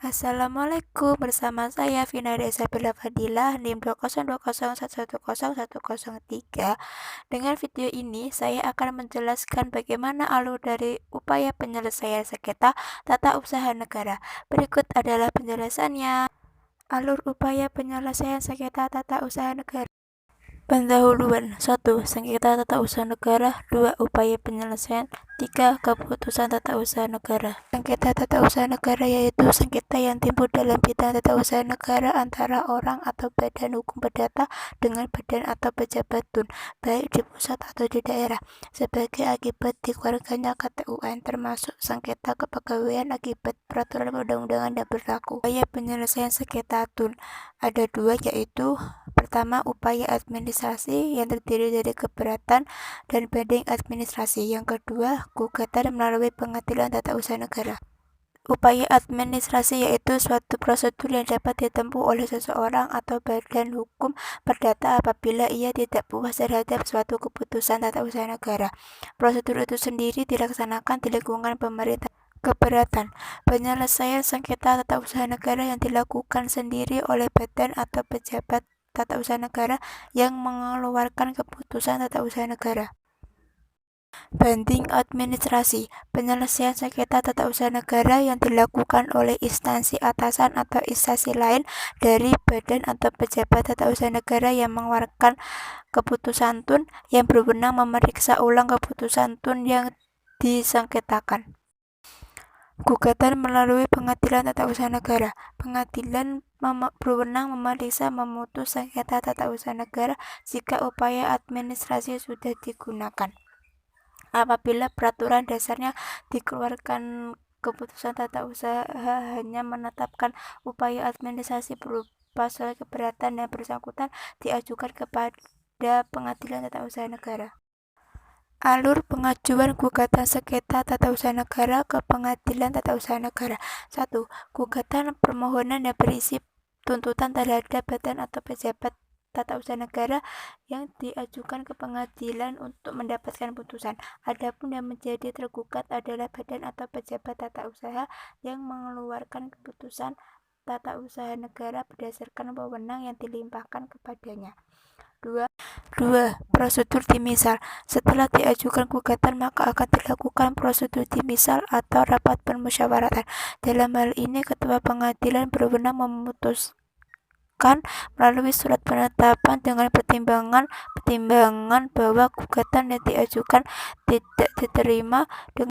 Assalamualaikum, bersama saya Vina Isabella Fadilah, NIM 20201010103. Dengan video ini, saya akan menjelaskan bagaimana alur dari upaya penyelesaian sengketa tata usaha negara. Berikut adalah penjelasannya. Alur upaya penyelesaian sengketa tata usaha negara. Pendahuluan 1. Sengketa tata usaha negara. 2. Upaya penyelesaian. 3. Keputusan tata usaha negara. Sengketa tata usaha negara yaitu sengketa yang timbul dalam bidang tata usaha negara antara orang atau badan hukum perdata dengan badan atau pejabat tun, baik di pusat atau di daerah, sebagai akibat dikeluarkannya KTUN, termasuk sengketa kepegawaian akibat peraturan perundang-undangan yang berlaku. Upaya penyelesaian sengketa tun ada dua, yaitu pertama, upaya administrasi yang terdiri dari keberatan dan banding administrasi. Yang kedua, gugatan melalui pengadilan tata usaha negara. Upaya administrasi yaitu suatu prosedur yang dapat ditempuh oleh seseorang atau badan hukum perdata apabila ia tidak puas terhadap suatu keputusan tata usaha negara. Prosedur itu sendiri dilaksanakan di lingkungan pemerintah. Keberatan, penyelesaian sengketa tata usaha negara yang dilakukan sendiri oleh badan atau pejabat tata usaha negara yang mengeluarkan keputusan tata usaha negara. Banding administrasi, penyelesaian sengketa tata usaha negara yang dilakukan oleh instansi atasan atau instansi lain dari badan atau pejabat tata usaha negara yang mengeluarkan keputusan tun yang berwenang memeriksa ulang keputusan tun yang disengketakan. Gugatan melalui pengadilan tata usaha negara. Pengadilan berwenang memeriksa memutus sengketa tata usaha negara jika upaya administrasi sudah digunakan. Apabila peraturan dasarnya dikeluarkan, keputusan tata usaha hanya menetapkan upaya administrasi berupa soal keberatan yang bersangkutan diajukan kepada pengadilan tata usaha negara. Alur pengajuan gugatan sengketa tata usaha negara ke pengadilan tata usaha negara. 1. Gugatan permohonan yang berisi tuntutan terhadap badan atau pejabat tata usaha negara yang diajukan ke pengadilan untuk mendapatkan putusan. Adapun yang menjadi tergugat adalah badan atau pejabat tata usaha yang mengeluarkan keputusan tata usaha negara berdasarkan wewenang yang dilimpahkan kepadanya. 2. Prosedur dimisal. Setelah diajukan gugatan, maka akan dilakukan prosedur dimisal atau rapat permusyawaratan. Dalam hal ini, ketua pengadilan berwenang memutuskan melalui surat penetapan dengan pertimbangan bahwa gugatan yang diajukan tidak diterima. 3.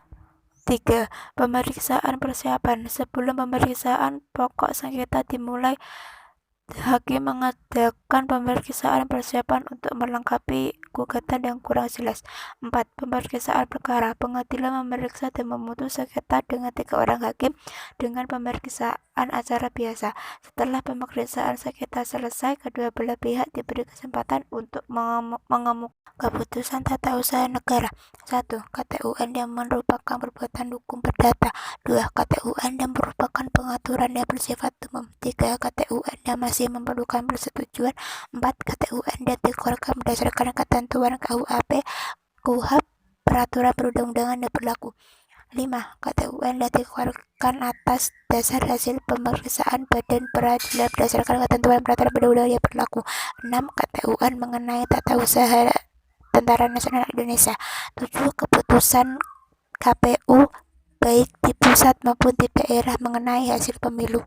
Pemeriksaan persiapan. Sebelum pemeriksaan pokok sengketa dimulai, hakim mengadakan pemeriksaan persiapan untuk melengkapi gugatan yang kurang jelas. 4. Pemeriksaan perkara. Pengadilan memeriksa dan memutus sengketa dengan 3 orang hakim dengan pemeriksaan acara biasa. Setelah pemeriksaan sengketa selesai, kedua belah pihak diberi kesempatan untuk mengemukakan keputusan tata usaha negara. 1. KTUN yang merupakan perbuatan hukum perdata. 2. KTUN yang merupakan pengaturan yang bersifat umum. 3. KTUN yang masih memerlukan persetujuan. 4. KTUN yang dikeluarkan berdasarkan ketentuan KUHP, peraturan perundang-undangan yang berlaku. 5. KTUN yang dikeluarkan atas dasar hasil pemeriksaan badan peradilan berdasarkan ketentuan peraturan perundang-undangan yang berlaku. 6. KTUN mengenai tata usaha Tentara Nasional Indonesia. 7. Keputusan KPU baik di pusat maupun di daerah mengenai hasil pemilu.